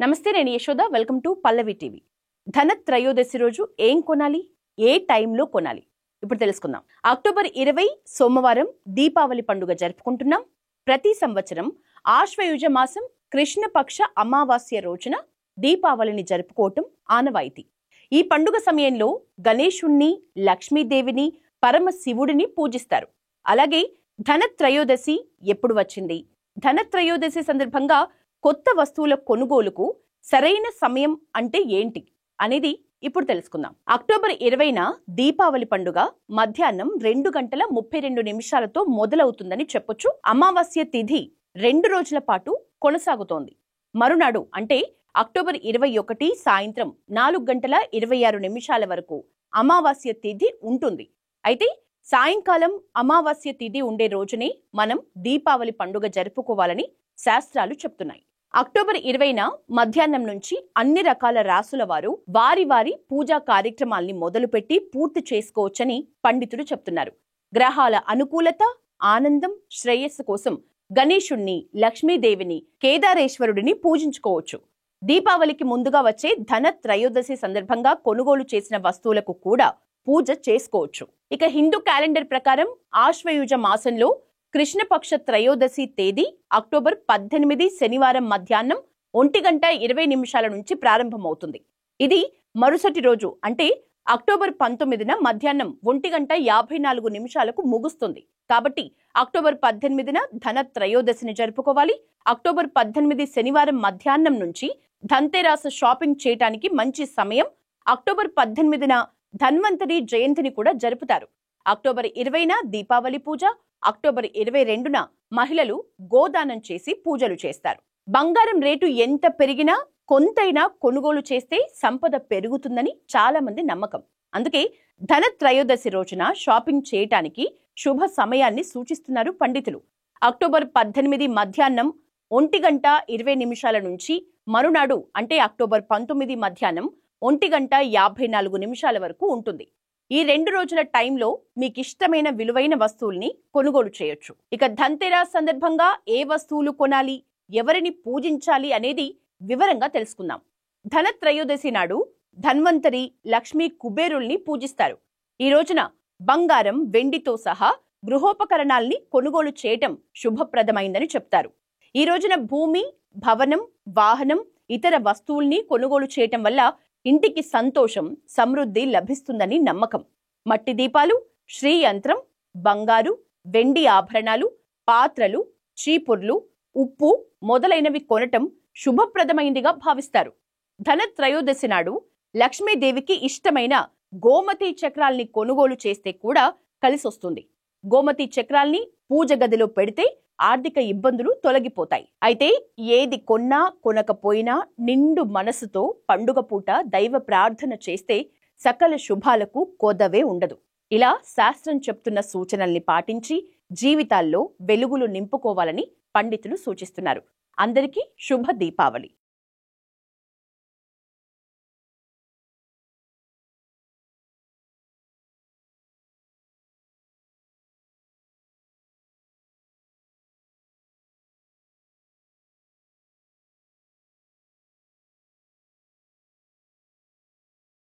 నమస్తే, నేను Yashoda. Welcome to Pallavi TV. Dhanatrayodashi రోజు ఏం కొనాలి, ఏ టైంలో కొనాలి ఇప్పుడు తెలుసుకుందాం. అక్టోబర్ 20 సోమవారం దీపావళి పండుగ జరుపుకుంటున్నాం. ప్రతి సంవత్సరం ఆశ్వయుజ మాసం కృష్ణపక్ష అమావాస్య రోజున దీపావళిని జరుపుకోవటం ఆనవాయితీ. ఈ పండుగ సమయంలో గణేశుణ్ణి, లక్ష్మీదేవిని, పరమశివుడిని పూజిస్తారు. అలాగే ధనత్రయోదశి ఎప్పుడు వచ్చింది, ధనత్రయోదశి సందర్భంగా కొత్త వస్తువుల కొనుగోలుకు సరైన సమయం అంటే ఏంటి అనేది ఇప్పుడు తెలుసుకుందాం. అక్టోబర్ 20న దీపావళి పండుగ మధ్యాహ్నం 2:32 మొదలవుతుందని చెప్పొచ్చు. అమావాస్య తిథి 2 రోజుల పాటు కొనసాగుతోంది. మరునాడు అంటే అక్టోబర్ 21 సాయంత్రం 4:26 వరకు అమావాస్య తిథి ఉంటుంది. అయితే సాయంకాలం అమావాస్య తిథి ఉండే రోజునే మనం దీపావళి పండుగ జరుపుకోవాలని శాస్త్రాలు చెప్తున్నాయి. అక్టోబర్ 20న మధ్యాహ్నం నుంచి అన్ని రకాల రాసుల వారు వారి వారి పూజా కార్యక్రమాల్ని మొదలుపెట్టి పూర్తి చేసుకోవచ్చని పండితులు చెప్తున్నారు. గ్రహాల అనుకూలత, ఆనందం, శ్రేయస్సు కోసం గణేశుణ్ణి, లక్ష్మీదేవిని, కేదారేశ్వరుడిని పూజించుకోవచ్చు. దీపావళికి ముందుగా వచ్చే ధనత్రయోదశి సందర్భంగా కొనుగోలు చేసిన వస్తువులకు కూడా పూజ చేసుకోవచ్చు. ఇక హిందూ క్యాలెండర్ ప్రకారం ఆశ్వయుజ మాసంలో కృష్ణపక్ష త్రయోదశి తేదీ అక్టోబర్ 18 శనివారం మధ్యాహ్నం 1:20 నుంచి ప్రారంభమవుతుంది. ఇది మరుసటి రోజు అంటే అక్టోబర్ 19న మధ్యాహ్నం 1:54 ముగుస్తుంది. కాబట్టి అక్టోబర్ 18న ధనత్రయోదశిని జరుపుకోవాలి. అక్టోబర్ 18 శనివారం మధ్యాహ్నం నుంచి ధన్తెరాస్ షాపింగ్ చేయడానికి మంచి సమయం. అక్టోబర్ 18న ధన్వంతరి జయంతిని కూడా జరుపుతారు. అక్టోబర్ 20న దీపావళి పూజ, అక్టోబర్ 22న మహిళలు గోదానం చేసి పూజలు చేస్తారు. బంగారం రేటు ఎంత పెరిగినా కొంతైనా కొనుగోలు చేస్తే సంపద పెరుగుతుందని చాలా మంది నమ్మకం. అందుకే ధనత్రయోదశి రోజున షాపింగ్ చేయటానికి శుభ సమయాన్ని సూచిస్తున్నారు పండితులు. అక్టోబర్ 18 మధ్యాహ్నం 1:20 నుంచి మరునాడు అంటే అక్టోబర్ 19 మధ్యాహ్నం 1:54 వరకు ఉంటుంది. ఈ 2 రోజుల టైంలో మీకు ఇష్టమైన విలువైన వస్తువుల్ని కొనుగోలు చేయొచ్చు. ఇక ధన్తెరాస్ సందర్భంగా ఏ వస్తువులు కొనాలి, ఎవరిని పూజించాలి అనేది వివరంగా తెలుసుకుందాం. ధనత్రయోదశి నాడు ధన్వంతరి, లక్ష్మీ, కుబేరుల్ని పూజిస్తారు. ఈ రోజున బంగారం, వెండితో సహా గృహోపకరణాల్ని కొనుగోలు చేయటం శుభప్రదమైందని చెప్తారు. ఈ రోజున భూమి, భవనం, వాహనం, ఇతర వస్తువుల్ని కొనుగోలు చేయటం వల్ల ఇంటికి సంతోషం, సమృద్ధి లభిస్తుందని నమ్మకం. మట్టి దీపాలు, శ్రీ యంత్రం, బంగారు, వెండి ఆభరణాలు, పాత్రలు, చీపుర్లు, ఉప్పు మొదలైనవి కొనటం శుభప్రదమైందిగా భావిస్తారు. ధనత్రయోదశి నాడు లక్ష్మీదేవికి ఇష్టమైన గోమతి చక్రాల్ని కొనుగోలు చేస్తే కూడా కలిసొస్తుంది. గోమతి చక్రాల్ని పూజ గదిలో పెడితే ఆర్థిక ఇబ్బందులు తొలగిపోతాయి. అయితే ఏది కొన్నా కొనకపోయినా నిండు మనసుతో పండుగ పూట దైవ ప్రార్థన చేస్తే సకల శుభాలకు కొదవే ఉండదు. ఇలా శాస్త్రం చెప్తున్న సూచనల్ని పాటించి జీవితాల్లో వెలుగులు నింపుకోవాలని పండితులు సూచిస్తున్నారు. అందరికీ శుభ దీపావళి.